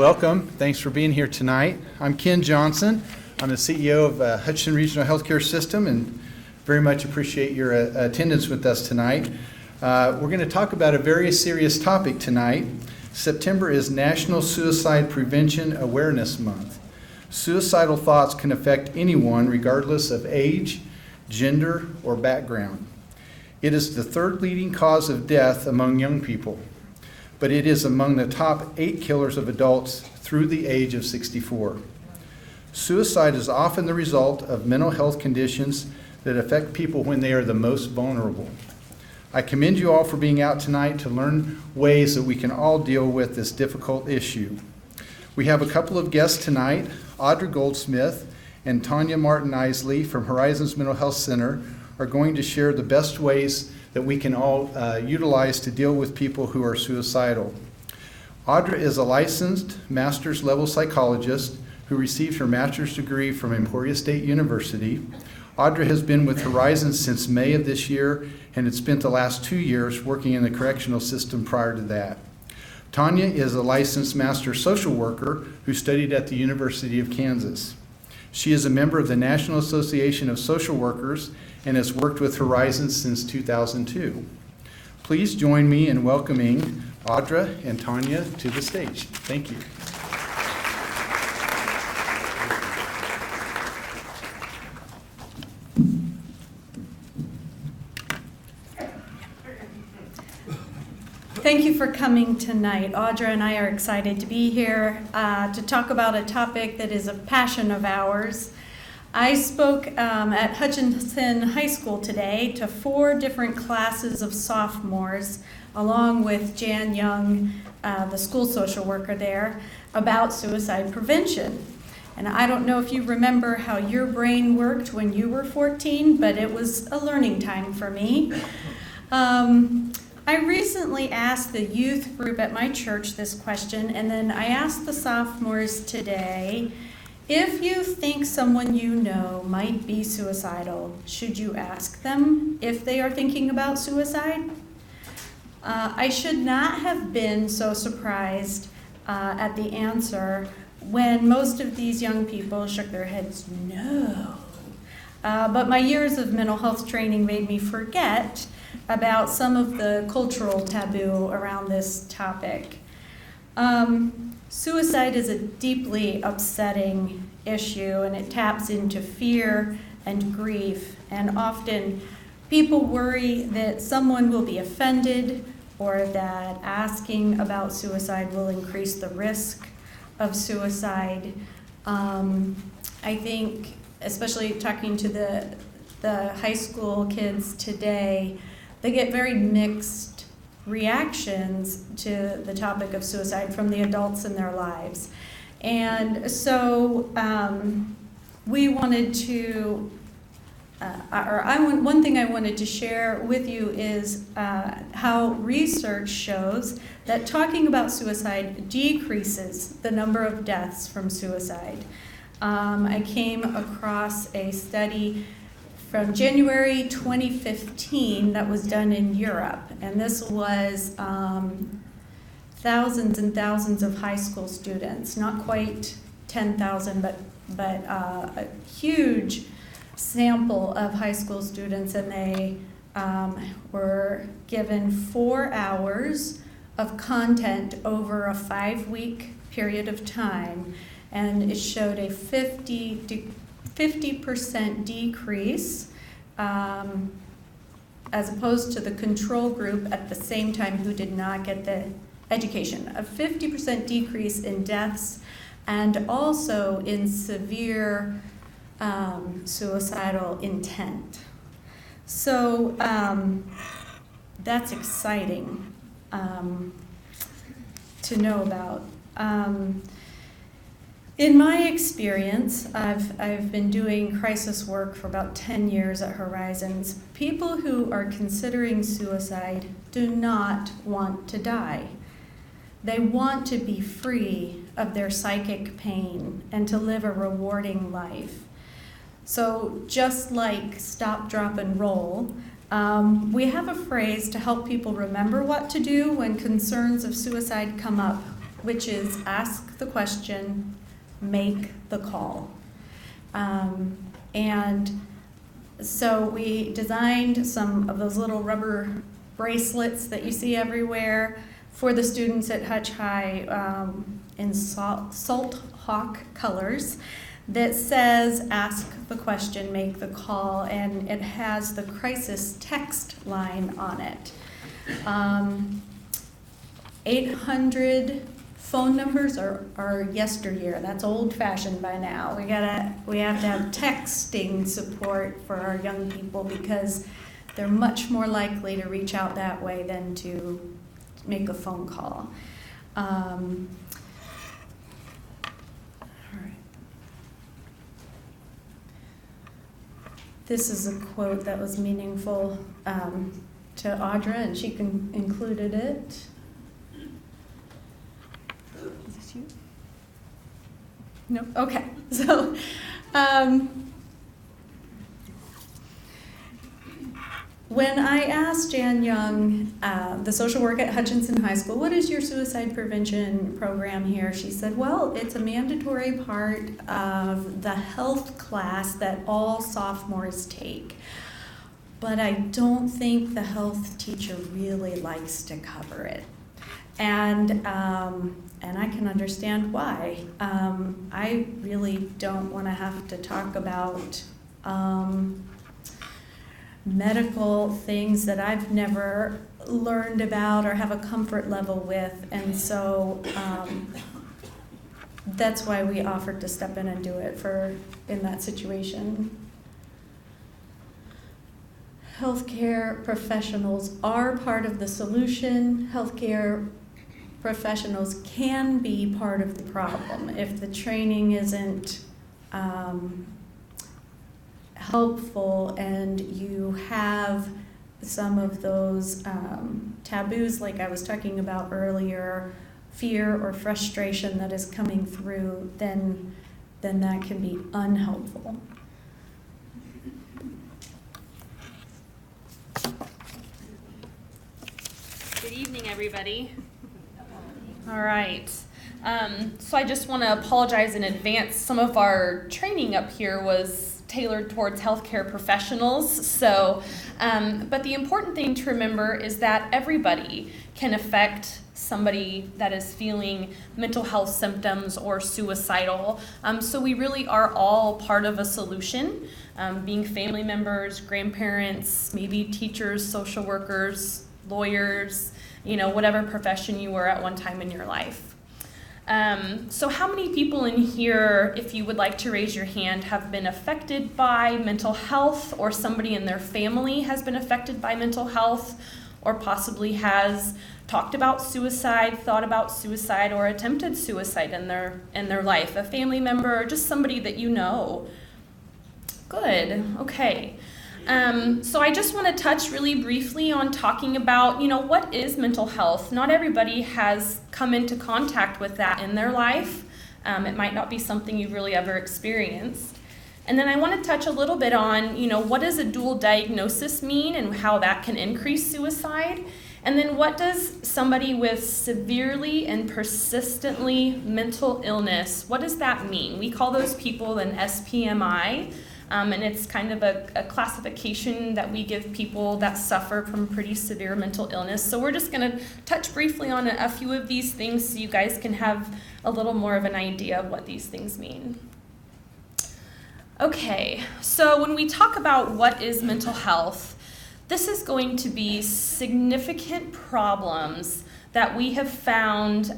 Welcome. Thanks for being here tonight. I'm Ken Johnson. I'm the CEO of Hutchinson Regional Healthcare System and very much appreciate your attendance with us tonight. We're going to talk about a very serious topic tonight. September is National Suicide Prevention Awareness Month. Suicidal thoughts can affect anyone regardless of age, gender, or background. It is the third leading cause of death among young people, but it is among the top 8 killers of adults through the age of 64. Suicide is often the result of mental health conditions that affect people when they are the most vulnerable. I commend you all for being out tonight to learn ways that we can all deal with this difficult issue. We have a couple of guests tonight. Audra Goldsmith and Tanya Martin Isley from Horizons Mental Health Center are going to share the best ways that we can all utilize to deal with people who are suicidal. Audra is a licensed master's level psychologist who received her master's degree from Emporia State University. Audra has been with Horizons since May of this year and had spent the last 2 years working in the correctional system prior to that. Tanya is a licensed master social worker who studied at the University of Kansas. She is a member of the National Association of Social Workers and has worked with Horizons since 2002. Please join me in welcoming Audra and Tanya to the stage. Thank you. Thank you for coming tonight. Audra and I are excited to be here to talk about a topic that is a passion of ours. I spoke at Hutchinson High School today to 4 different classes of sophomores, along with Jan Young, the school social worker there, about suicide prevention. And I don't know if you remember how your brain worked when you were 14, but it was a learning time for me. I recently asked the youth group at my church this question, and then I asked the sophomores today, if you think someone you know might be suicidal, should you ask them if they are thinking about suicide? I should not have been so surprised at the answer when most of these young people shook their heads no. But my years of mental health training made me forget about some of the cultural taboo around this topic. Suicide is a deeply upsetting issue, and it taps into fear and grief, and often people worry that someone will be offended or that asking about suicide will increase the risk of suicide. I think, especially talking to the high school kids today, they get very mixed reactions to the topic of suicide from the adults in their lives. And so we wanted to, one thing I wanted to share with you is how research shows that talking about suicide decreases the number of deaths from suicide. I came across a study from January 2015 that was done in Europe, and this was thousands and thousands of high school students, not quite 10,000, but a huge sample of high school students, and they were given 4 hours of content over a 5-week period of time, and it showed a 50% decrease as opposed to the control group at the same time who did not get the education. A 50% decrease in deaths and also in severe suicidal intent. So that's exciting to know about. In my experience, I've been doing crisis work for about 10 years at Horizons. People who are considering suicide do not want to die. They want to be free of their psychic pain and to live a rewarding life. So just like stop, drop, and roll, we have a phrase to help people remember what to do when concerns of suicide come up which is ask the question, make the call. And so we designed some of those little rubber bracelets that you see everywhere for the students at Hutch High in Salt Hawk colors that says ask the question, make the call, and it has the crisis text line on it. 800 phone numbers are yesteryear. That's old-fashioned by now. We have to have texting support for our young people because they're much more likely to reach out that way than to make a phone call. All right. This is a quote that was meaningful to Audra, and she included it. Is this you? No? Okay. So, when I asked Jan Young, the social worker at Hutchinson High School, what is your suicide prevention program here? She said, well, it's a mandatory part of the health class that all sophomores take. But I don't think the health teacher really likes to cover it. And I can understand why. I really don't want to have to talk about medical things that I've never learned about or have a comfort level with, and so that's why we offered to step in and do it in that situation. Healthcare professionals are part of the solution. Healthcare professionals can be part of the problem if the training isn't helpful and you have some of those taboos like I was talking about earlier, fear or frustration that is coming through, then that can be unhelpful. Good evening, everybody. All right. So I just want to apologize in advance. Some of our training up here was tailored towards healthcare professionals. So, but the important thing to remember is that everybody can affect somebody that is feeling mental health symptoms or suicidal. So we really are all part of a solution, being family members, grandparents, maybe teachers, social workers, lawyers, whatever profession you were at one time in your life. So how many people in here, if you would like to raise your hand, have been affected by mental health, or somebody in their family has been affected by mental health, or possibly has talked about suicide, thought about suicide, or attempted suicide in their life? A family member, or just somebody that you know. Good, okay. So I just want to touch really briefly on talking about, what is mental health? Not everybody has come into contact with that in their life. It might not be something you've really ever experienced. And then I want to touch a little bit on, what does a dual diagnosis mean and how that can increase suicide? And then what does somebody with severely and persistently mental illness, what does that mean? We call those people an SPMI. And it's kind of a classification that we give people that suffer from pretty severe mental illness. So we're just going to touch briefly on a few of these things so you guys can have a little more of an idea of what these things mean. Okay, so when we talk about what is mental health, this is going to be significant problems that we have found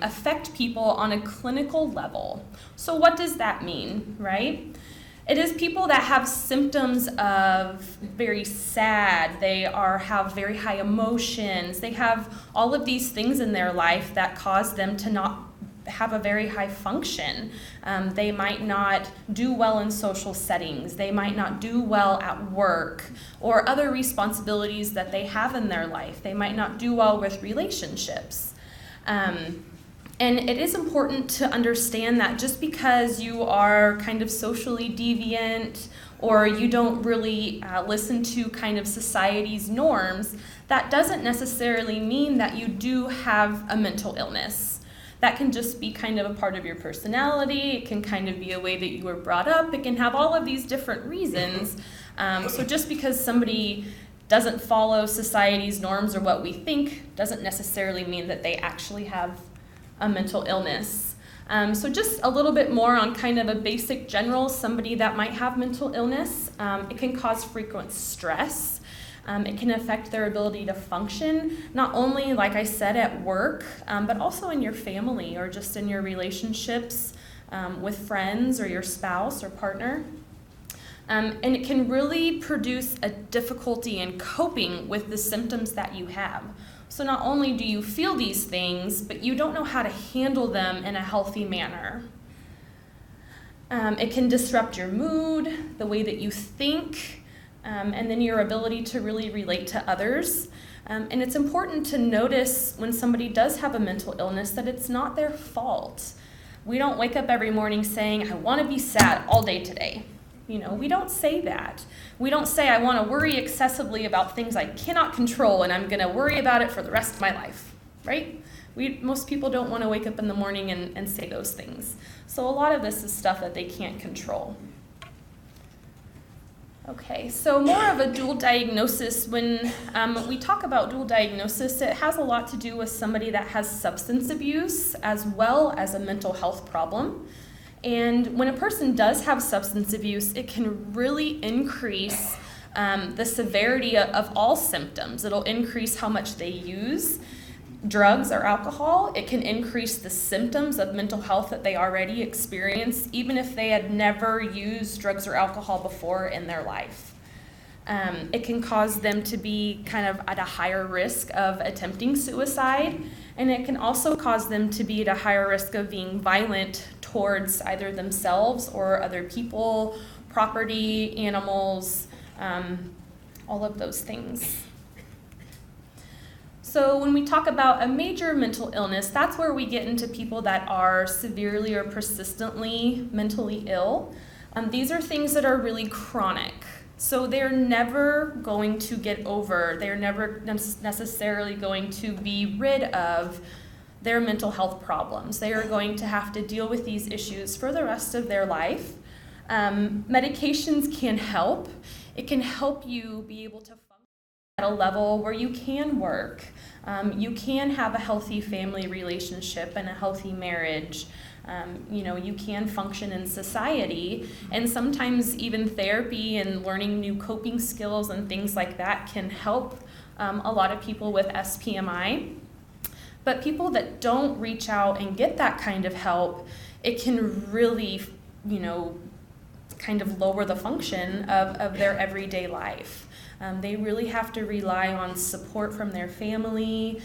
affect people on a clinical level. So what does that mean, right? It is people that have symptoms of very sad, they have very high emotions, they have all of these things in their life that cause them to not have a very high function. They might not do well in social settings, they might not do well at work or other responsibilities that they have in their life. They might not do well with relationships. And it is important to understand that just because you are kind of socially deviant or you don't really listen to kind of society's norms, that doesn't necessarily mean that you do have a mental illness. That can just be kind of a part of your personality. It can kind of be a way that you were brought up. It can have all of these different reasons. So just because somebody doesn't follow society's norms or what we think doesn't necessarily mean that they actually have a mental illness. So just a little bit more on kind of a basic general, somebody that might have mental illness. It can cause frequent stress. It can affect their ability to function, not only, like I said, at work, but also in your family or just in your relationships with friends or your spouse or partner. And it can really produce a difficulty in coping with the symptoms that you have. So not only do you feel these things, but you don't know how to handle them in a healthy manner. It can disrupt your mood, the way that you think, and then your ability to really relate to others. And it's important to notice when somebody does have a mental illness that it's not their fault. We don't wake up every morning saying, I want to be sad all day today. We don't say that. We don't say, I want to worry excessively about things I cannot control and I'm going to worry about it for the rest of my life, right? Most people don't want to wake up in the morning and say those things. So a lot of this is stuff that they can't control. Okay, so more of a dual diagnosis. When we talk about dual diagnosis, it has a lot to do with somebody that has substance abuse as well as a mental health problem. And when a person does have substance abuse, it can really increase the severity of all symptoms. It'll increase how much they use drugs or alcohol. It can increase the symptoms of mental health that they already experience, even if they had never used drugs or alcohol before in their life. It can cause them to be kind of at a higher risk of attempting suicide, and it can also cause them to be at a higher risk of being violent towards either themselves or other people, property, animals, all of those things. So when we talk about a major mental illness, that's where we get into people that are severely or persistently mentally ill. These are things that are really chronic. So they're never going to get over, they're never necessarily going to be rid of their mental health problems. They are going to have to deal with these issues for the rest of their life. Medications can help. It can help you be able to function at a level where you can work. You can have a healthy family relationship and a healthy marriage. You can function in society, and sometimes even therapy and learning new coping skills and things like that can help a lot of people with SPMI. But people that don't reach out and get that kind of help, it can really, kind of lower the function of their everyday life. They really have to rely on support from their family,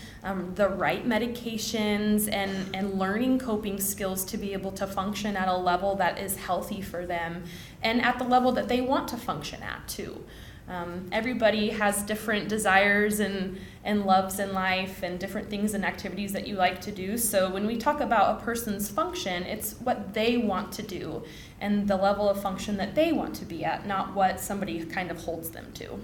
the right medications, and learning coping skills to be able to function at a level that is healthy for them and at the level that they want to function at too. Everybody has different desires and loves in life and different things and activities that you like to do. So when we talk about a person's function, it's what they want to do and the level of function that they want to be at, not what somebody kind of holds them to.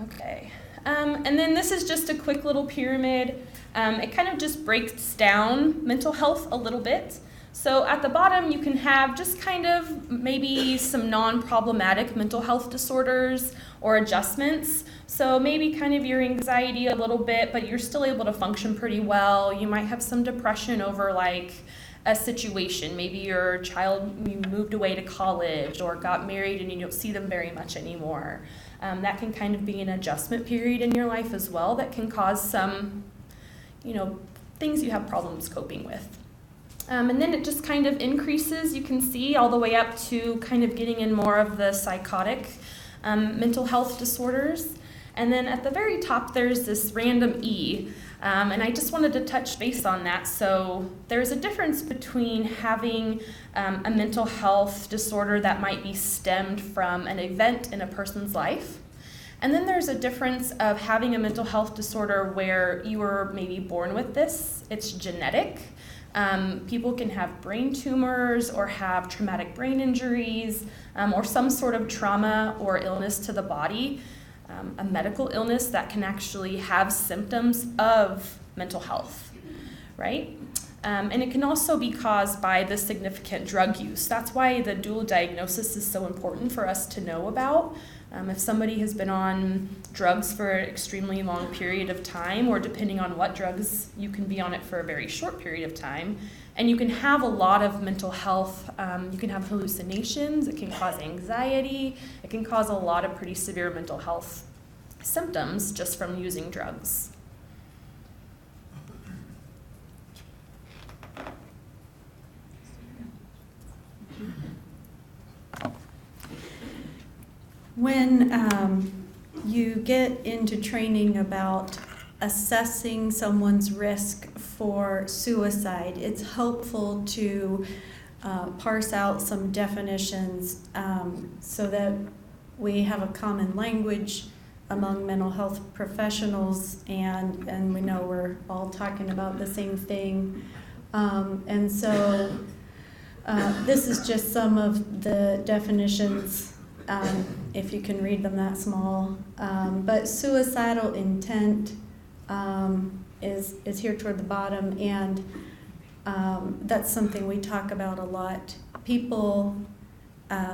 Okay, and then this is just a quick little pyramid. It kind of just breaks down mental health a little bit. So at the bottom, you can have just kind of maybe some non-problematic mental health disorders or adjustments. So maybe kind of your anxiety a little bit, but you're still able to function pretty well. You might have some depression over like a situation. Maybe your child moved away to college or got married and you don't see them very much anymore. That can kind of be an adjustment period in your life as well that can cause some, things you have problems coping with. And then it just kind of increases, you can see, all the way up to kind of getting in more of the psychotic mental health disorders. And then at the very top, there's this random E. And I just wanted to touch base on that. So there's a difference between having a mental health disorder that might be stemmed from an event in a person's life. And then there's a difference of having a mental health disorder where you were maybe born with this. It's genetic. People can have brain tumors or have traumatic brain injuries or some sort of trauma or illness to the body. a medical illness that can actually have symptoms of mental health, right? And it can also be caused by the significant drug use. That's why the dual diagnosis is so important for us to know about. If somebody has been on drugs for an extremely long period of time, or depending on what drugs, you can be on it for a very short period of time, and you can have a lot of mental health, you can have hallucinations, it can cause anxiety, it can cause a lot of pretty severe mental health symptoms just from using drugs. When you get into training about assessing someone's risk for suicide, it's helpful to parse out some definitions so that we have a common language among mental health professionals, and we know we're all talking about the same thing. And so this is just some of the definitions, if you can read them that small. But suicidal intent is here toward the bottom, and that's something we talk about a lot.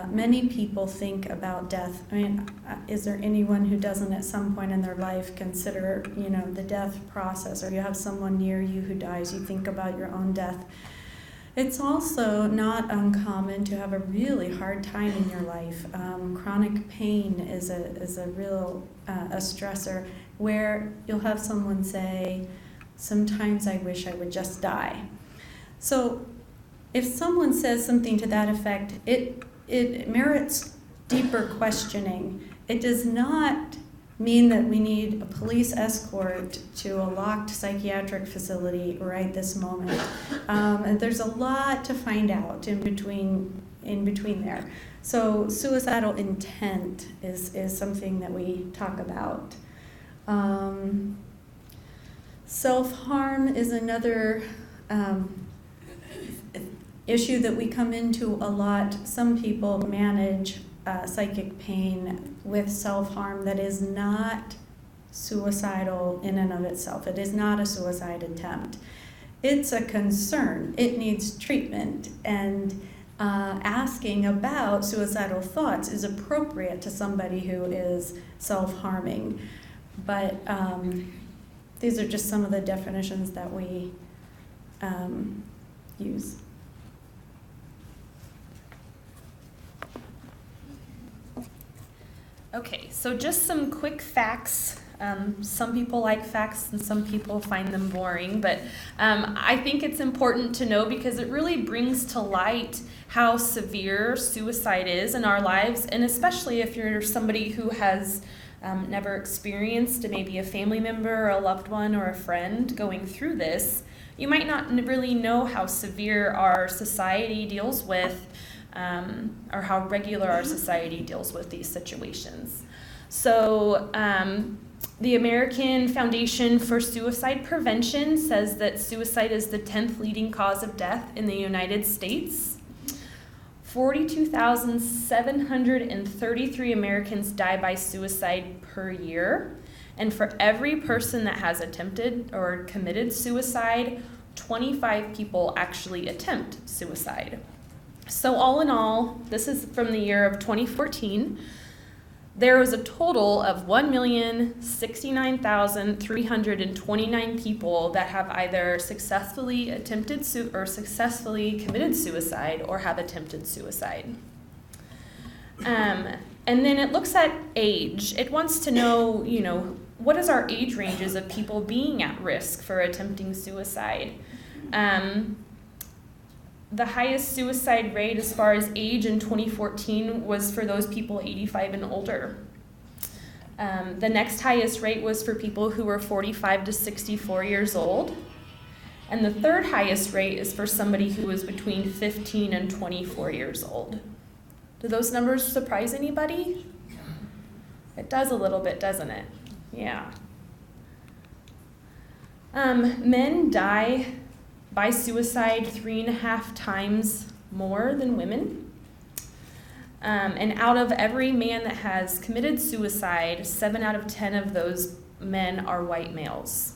Many people think about death. I mean, is there anyone who doesn't at some point in their life consider, the death process, or you have someone near you who dies, you think about your own death? It's also not uncommon to have a really hard time in your life. Chronic pain is a real a stressor, where you'll have someone say, "Sometimes I wish I would just die." So if someone says something to that effect, it merits deeper questioning. It does not mean that we need a police escort to a locked psychiatric facility right this moment. And there's a lot to find out in between there. So suicidal intent is something that we talk about. Self-harm is another issue that we come into a lot. Some people manage psychic pain with self-harm that is not suicidal in and of itself. It is not a suicide attempt. It's a concern. It needs treatment, and asking about suicidal thoughts is appropriate to somebody who is self-harming. But these are just some of the definitions that we use. Okay, so just some quick facts. Some people like facts and some people find them boring, but I think it's important to know because it really brings to light how severe suicide is in our lives, and especially if you're somebody who has never experienced maybe a family member or a loved one or a friend going through this, you might not really know how severe our society deals with or how regular our society deals with these situations. So the American Foundation for Suicide Prevention says that suicide is the 10th leading cause of death in the United States. 42,733 Americans die by suicide per year. And for every person that has attempted or committed suicide, 25 people actually attempt suicide. So all in all, this is from the year of 2014, there was a total of 1,069,329 people that have either successfully attempted or successfully committed suicide or have attempted suicide. And then it looks at age. It wants to know, what is our age ranges of people being at risk for attempting suicide? The highest suicide rate as far as age in 2014 was for those people 85 and older. The next highest rate was for people who were 45 to 64 years old. And the third highest rate is for somebody who was between 15 and 24 years old. Do those numbers surprise anybody? It does a little bit, doesn't it? Yeah. Men die by suicide 3.5 times more than women. And out of every man that has committed suicide, 7 out of 10 of those men are white males.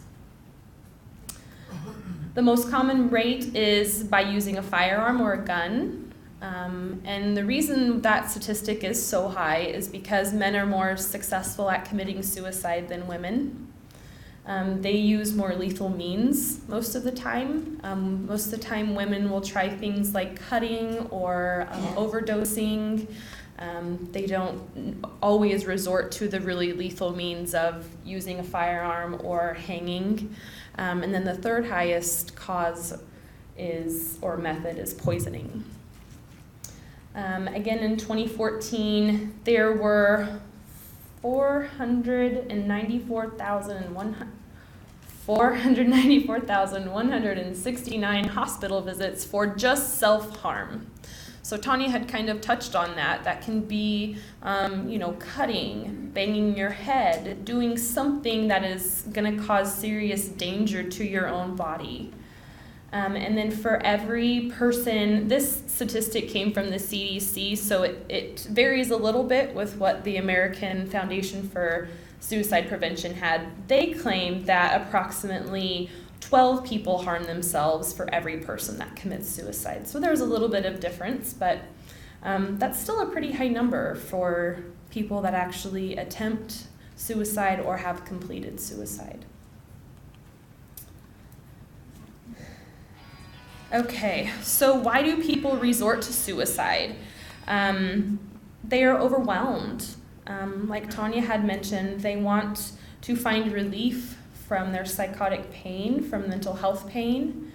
The most common rate is by using a firearm or a gun. And the reason that statistic is so high is because men are more successful at committing suicide than women. They use more lethal means most of the time. Most of the time women will try things like cutting or overdosing. They don't always resort to the really lethal means of using a firearm or hanging. And then the third highest cause or method is poisoning. Again, in 2014, there were 494,169 hospital visits for just self-harm. So Tanya had kind of touched on that. That can be, cutting, banging your head, doing something that is going to cause serious danger to your own body. And then for every person, this statistic came from the CDC, so it varies a little bit with what the American Foundation for Suicide Prevention had. They claimed that approximately 12 people harm themselves for every person that commits suicide. So there's a little bit of difference, but that's still a pretty high number for people that actually attempt suicide or have completed suicide. Okay, so why do people resort to suicide? They are overwhelmed. Like Tanya had mentioned, they want to find relief from their psychotic pain, from mental health pain.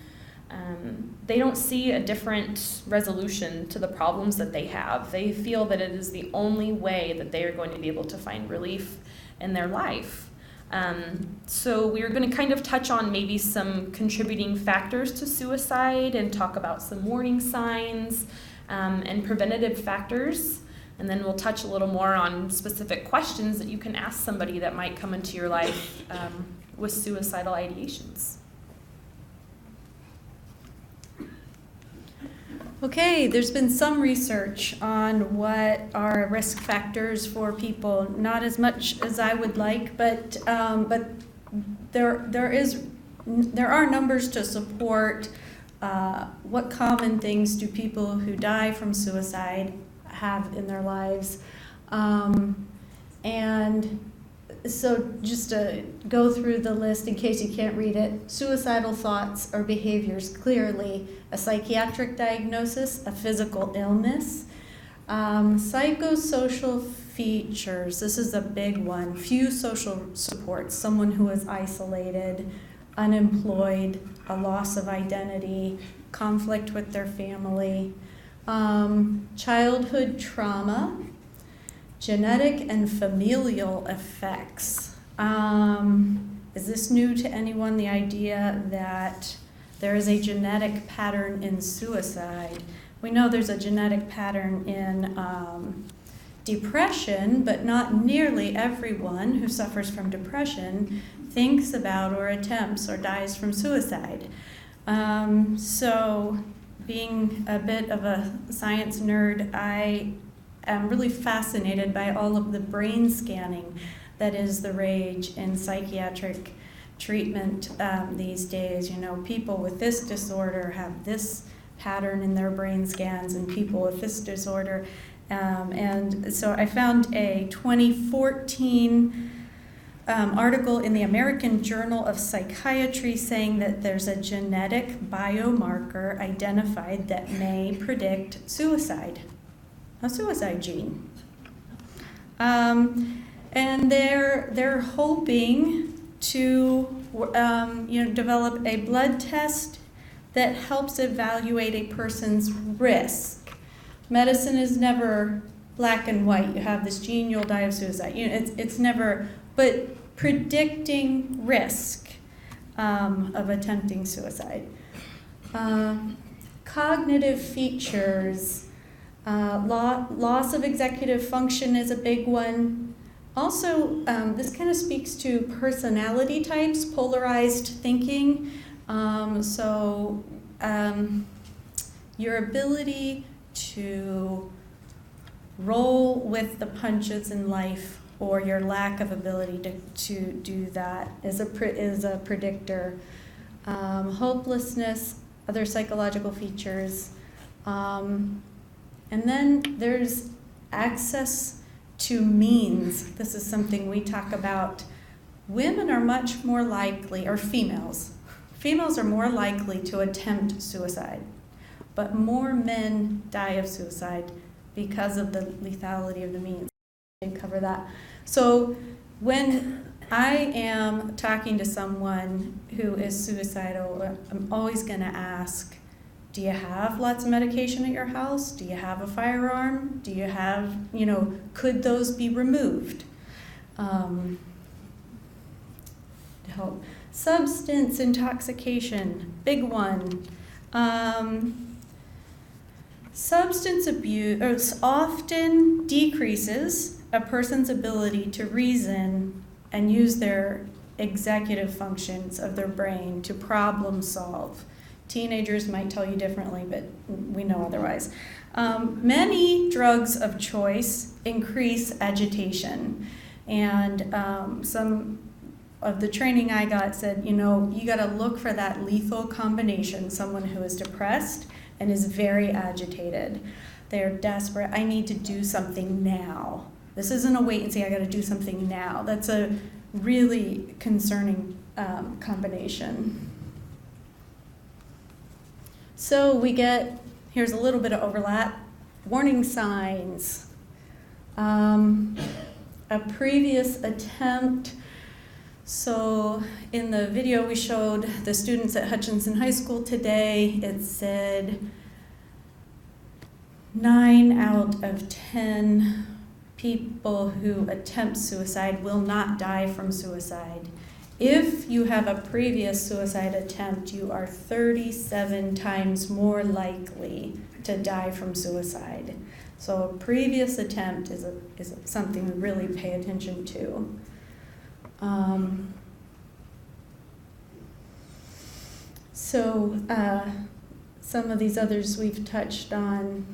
They don't see a different resolution to the problems that they have. They feel that it is the only way that they are going to be able to find relief in their life. So we're going to kind of touch on maybe some contributing factors to suicide and talk about some warning signs and preventative factors. And then we'll touch a little more on specific questions that you can ask somebody that might come into your life with suicidal ideations. Okay, there's been some research on what are risk factors for people, not as much as I would like, but there are numbers to support what common things do people who die from suicide have in their lives. And so just to go through the list in case you can't read it, suicidal thoughts or behaviors, clearly a psychiatric diagnosis, a physical illness, psychosocial features, this is a big one, few social supports, someone who is isolated, unemployed, a loss of identity, conflict with their family, childhood trauma, genetic and familial effects. Is this new to anyone, the idea that there is a genetic pattern in suicide? We know there's a genetic pattern in depression, but not nearly everyone who suffers from depression thinks about or attempts or dies from suicide. So being a bit of a science nerd, I am really fascinated by all of the brain scanning that is the rage in psychiatric treatment these days. You know, people with this disorder have this pattern in their brain scans, and people with this disorder. And so I found a 2014 article in the American Journal of Psychiatry saying that there's a genetic biomarker identified that may predict suicide. A suicide gene. And they're hoping to develop a blood test that helps evaluate a person's risk. Medicine is never black and white. You have this gene, you'll die of suicide. It's never, but predicting risk of attempting suicide. Cognitive features. Loss of executive function is a big one. Also, this kind of speaks to personality types, polarized thinking. Your ability to roll with the punches in life or your lack of ability to do that is a predictor. Hopelessness, other psychological features. And then there's access to means. This is something we talk about. Women are much more likely, or females are more likely to attempt suicide, but more men die of suicide because of the lethality of the means. I didn't cover that. So when I am talking to someone who is suicidal, I'm always going to ask, do you have lots of medication at your house? Do you have a firearm? Do you have, could those be removed? To help. Substance intoxication, big one. Substance abuse often decreases a person's ability to reason and use their executive functions of their brain to problem solve. Teenagers might tell you differently, but we know otherwise. Many drugs of choice increase agitation, and some of the training I got said, you got to look for that lethal combination, someone who is depressed and is very agitated. They're desperate. I need to do something now. This isn't a wait and see, I got to do something now. That's a really concerning combination. So here's a little bit of overlap, warning signs. A previous attempt. So in the video we showed the students at Hutchinson High School today, it said 9 out of 10 people who attempt suicide will not die from suicide. If you have a previous suicide attempt, you are 37 times more likely to die from suicide. So a previous attempt is something we really pay attention to. Some of these others we've touched on.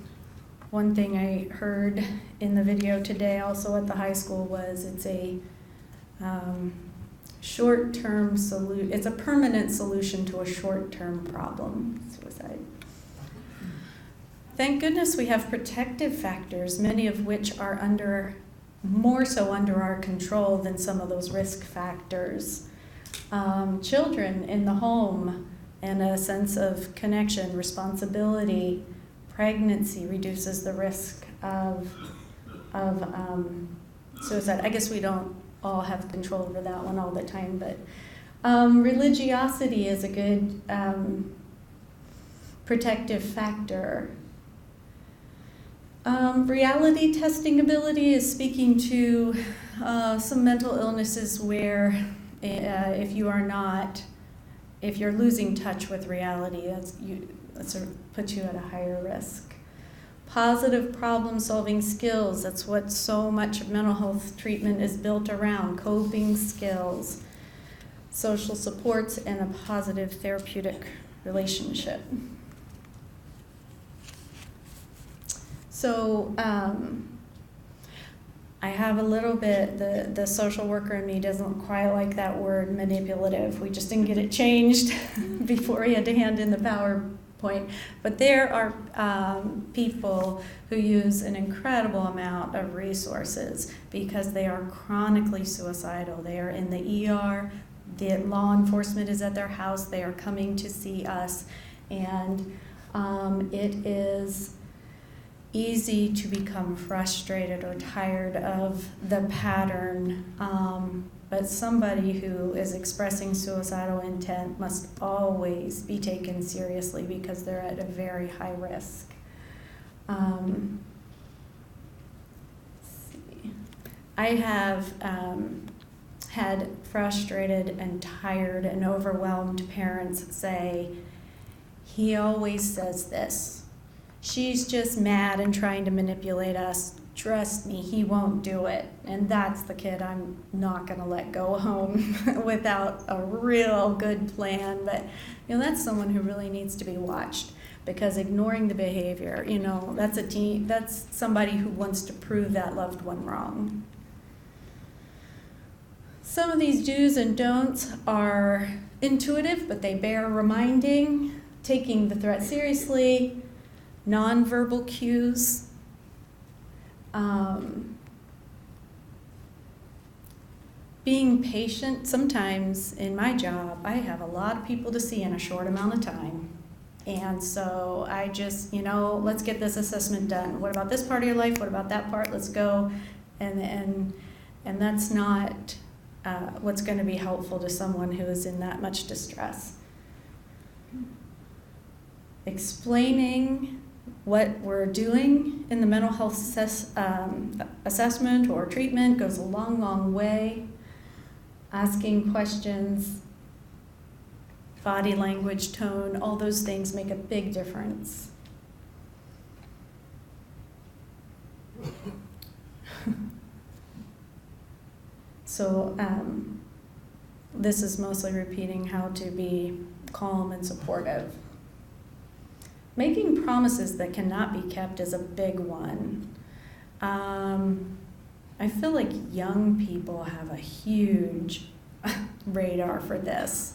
One thing I heard in the video today also at the high school was it's a short-term solution. It's a permanent solution to a short-term problem, suicide. Thank goodness we have protective factors, many of which are more so under our control than some of those risk factors. Children in the home and a sense of connection, responsibility. Pregnancy reduces the risk of suicide. I guess we don't all have control over that one all the time, but religiosity is a good protective factor. Reality testing ability is speaking to some mental illnesses where if you're losing touch with reality, that sort of puts you at a higher risk. Positive problem-solving skills, that's what so much of mental health treatment is built around, coping skills, social supports, and a positive therapeutic relationship. So I have a little bit, the social worker in me doesn't quite like that word manipulative. We just didn't get it changed before he had to hand in the PowerPoint. But there are people who use an incredible amount of resources because they are chronically suicidal. They are in the ER, the law enforcement is at their house, they are coming to see us, and it is easy to become frustrated or tired of the pattern, but somebody who is expressing suicidal intent must always be taken seriously because they're at a very high risk. I have had frustrated and tired and overwhelmed parents say, "He always says this. She's just mad and trying to manipulate us. trust me, he won't do it. And that's the kid I'm not going to let go home without a real good plan. But, that's someone who really needs to be watched, because ignoring the behavior, that's somebody who wants to prove that loved one wrong. Some of these do's and don'ts are intuitive, but they bear reminding: taking the threat seriously, nonverbal cues, being patient. Sometimes in my job, I have a lot of people to see in a short amount of time. And so I just, let's get this assessment done. What about this part of your life? What about that part? Let's go. And that's not what's going to be helpful to someone who is in that much distress. Explaining what we're doing in the mental health assessment or treatment goes a long, long way. Asking questions, body language, tone, all those things make a big difference. So this is mostly repeating how to be calm and supportive. Making promises that cannot be kept is a big one. I feel like young people have a huge radar for this.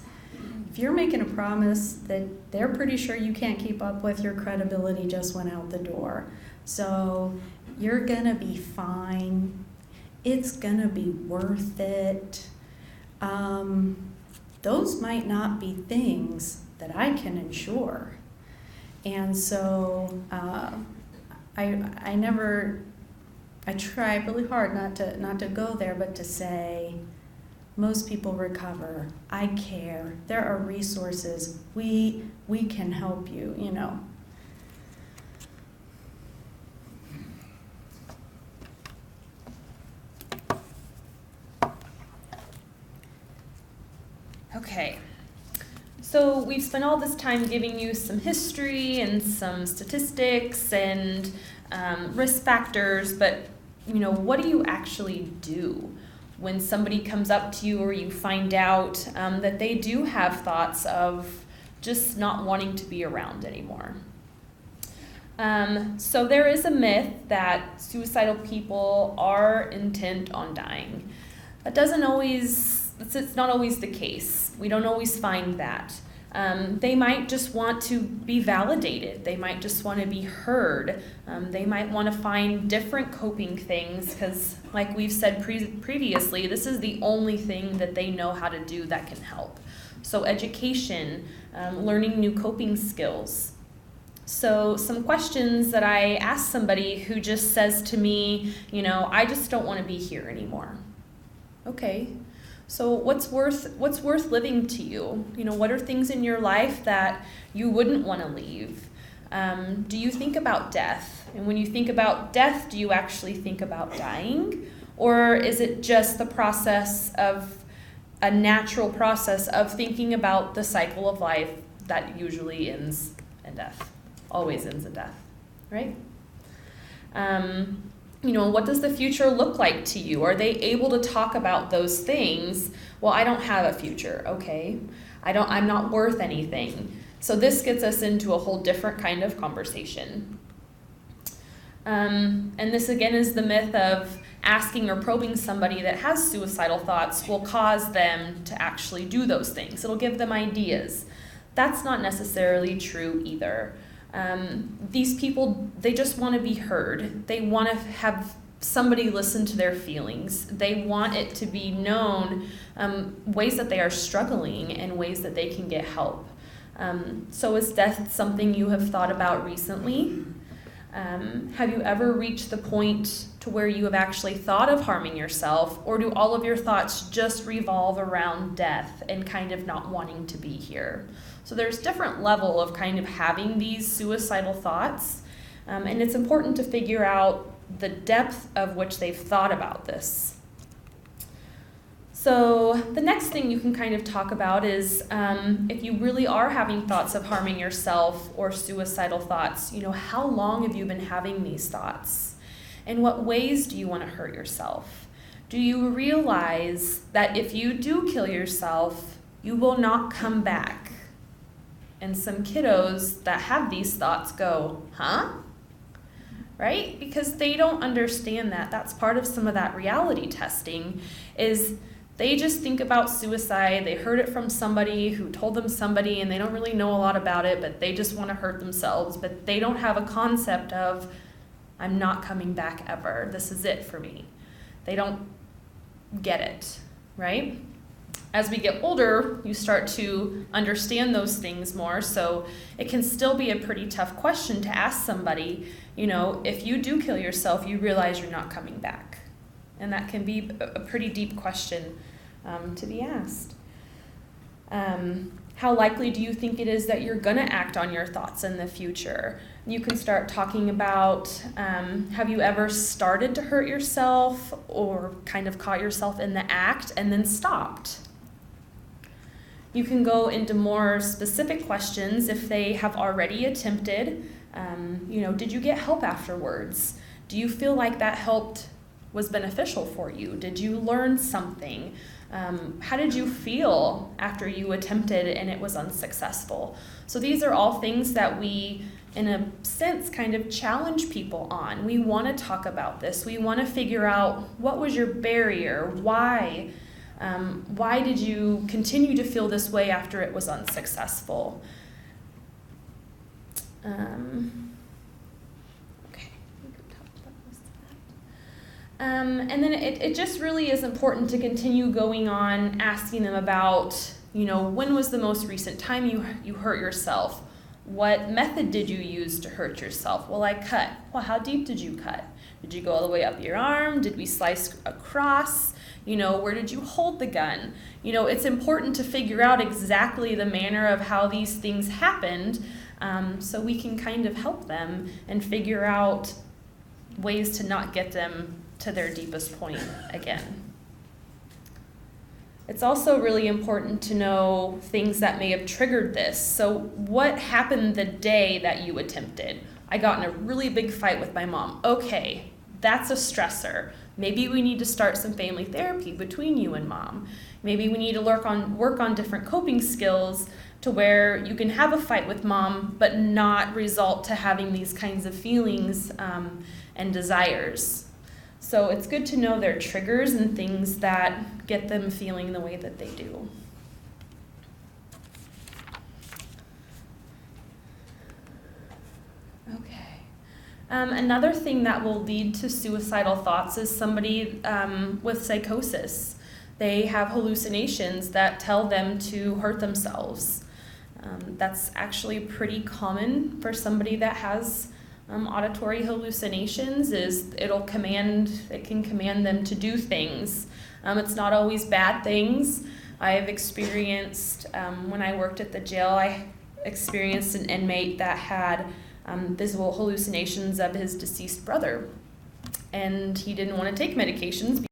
If you're making a promise that they're pretty sure you can't keep up with, your credibility just went out the door. So you're gonna be fine. It's gonna be worth it. Those might not be things that I can ensure. And so I try really hard not to go there, but to say, most people recover. I care. There are resources. We can help you, Okay. So we've spent all this time giving you some history and some statistics and risk factors, but what do you actually do when somebody comes up to you or you find out that they do have thoughts of just not wanting to be around anymore? So there is a myth that suicidal people are intent on dying. It's not always the case. We don't always find that. They might just want to be validated. They might just want to be heard. They might want to find different coping things because, like we've said previously, this is the only thing that they know how to do that can help. So education, learning new coping skills. So some questions that I ask somebody who just says to me, I just don't want to be here anymore. Okay. So what's worth living to you? What are things in your life that you wouldn't want to leave? Do you think about death? And when you think about death, do you actually think about dying? Or is it just the process of a natural process of thinking about the cycle of life that usually ends in death, always ends in death, right? What does the future look like to you? Are they able to talk about those things? Well, I don't have a future, okay? I'm not worth anything. So this gets us into a whole different kind of conversation. And this again is the myth of asking or probing somebody that has suicidal thoughts will cause them to actually do those things. It'll give them ideas. That's not necessarily true either. These people, they just want to be heard. They want to have somebody listen to their feelings. They want it to be known ways that they are struggling and ways that they can get help. So is death something you have thought about recently? Have you ever reached the point to where you have actually thought of harming yourself, or do all of your thoughts just revolve around death and kind of not wanting to be here? So there's different level of kind of having these suicidal thoughts, and it's important to figure out the depth of which they've thought about this. So the next thing you can kind of talk about is if you really are having thoughts of harming yourself or suicidal thoughts, how long have you been having these thoughts? In what ways do you want to hurt yourself? Do you realize that if you do kill yourself, you will not come back? And some kiddos that have these thoughts go, huh? Right? Because they don't understand that. That's part of some of that reality testing, is they just think about suicide. They heard it from somebody who told them somebody, and they don't really know a lot about it, but they just want to hurt themselves. But they don't have a concept of, I'm not coming back ever. This is it for me. They don't get it, right? As we get older, you start to understand those things more, so it can still be a pretty tough question to ask somebody. If you do kill yourself, you realize you're not coming back. And that can be a pretty deep question to be asked. How likely do you think it is that you're going to act on your thoughts in the future? You can start talking about, have you ever started to hurt yourself or kind of caught yourself in the act and then stopped? You can go into more specific questions if they have already attempted. Did you get help afterwards? Do you feel like that was beneficial for you? Did you learn something? How did you feel after you attempted and it was unsuccessful? So these are all things that we, in a sense, kind of challenge people on. We want to talk about this. We want to figure out, what was your barrier? Why? Why did you continue to feel this way after it was unsuccessful? And then it just really is important to continue going on, asking them about, when was the most recent time you hurt yourself? What method did you use to hurt yourself? Well, I cut. Well, how deep did you cut? Did you go all the way up your arm? Did we slice across? Where did you hold the gun? It's important to figure out exactly the manner of how these things happened, so we can kind of help them and figure out ways to not get them to their deepest point again. It's also really important to know things that may have triggered this. So what happened the day that you attempted? I got in a really big fight with my mom. Okay, that's a stressor. Maybe we need to start some family therapy between you and mom. Maybe we need to work on different coping skills to where you can have a fight with mom but not result to having these kinds of feelings and desires. So it's good to know their triggers and things that get them feeling the way that they do. Okay. Another thing that will lead to suicidal thoughts is somebody with psychosis. They have hallucinations that tell them to hurt themselves. That's actually pretty common for somebody that has auditory hallucinations. It can command them to do things. It's not always bad things. I have experienced, when I worked at the jail, I experienced an inmate that had visual hallucinations of his deceased brother. And he didn't want to take medications because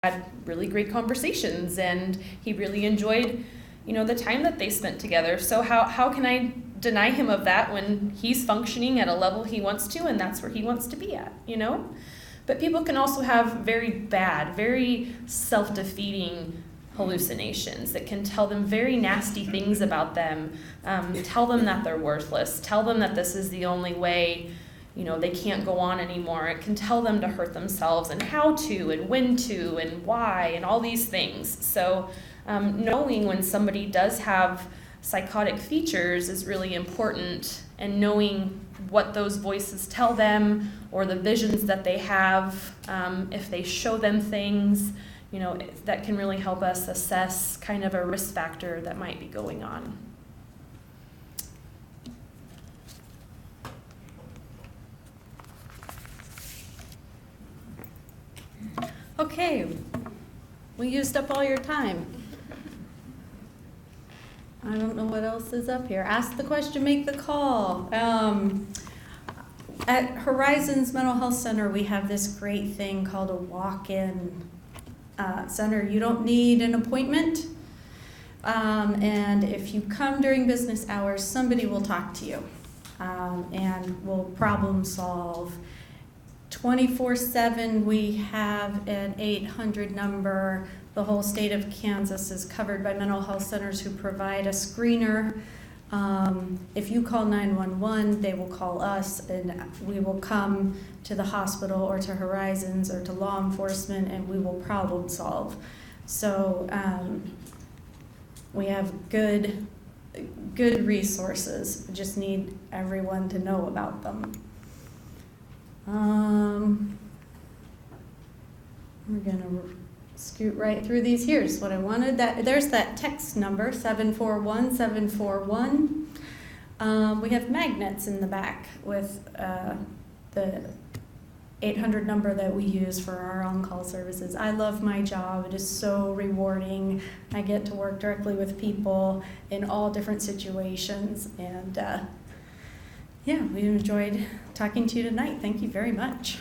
he had really great conversations and he really enjoyed, the time that they spent together. So how can I deny him of that when he's functioning at a level he wants to, and that's where he wants to be at, But people can also have very bad, very self-defeating hallucinations that can tell them very nasty things about them, tell them that they're worthless, tell them that this is the only way, they can't go on anymore. It can tell them to hurt themselves and how to and when to and why and all these things. So knowing when somebody does have psychotic features is really important, and knowing what those voices tell them or the visions that they have, if they show them things, that can really help us assess kind of a risk factor that might be going on. Okay, we used up all your time. I don't know what else is up here. Ask the question, make the call. At Horizons Mental Health Center, we have this great thing called a walk-in center. You don't need an appointment. And if you come during business hours, somebody will talk to you and will problem solve, 24/7, we have an 800 number. The whole state of Kansas is covered by mental health centers who provide a screener. If you call 911, they will call us, and we will come to the hospital or to Horizons or to law enforcement, and we will problem solve. So we have good resources. We just need everyone to know about them. We're gonna scoot right through these. Here's what I wanted. There's that text number, 741-741. We have magnets in the back with the 800 number that we use for our on-call services. I love my job. It is so rewarding. I get to work directly with people in all different situations, and yeah, we enjoyed talking to you tonight. Thank you very much.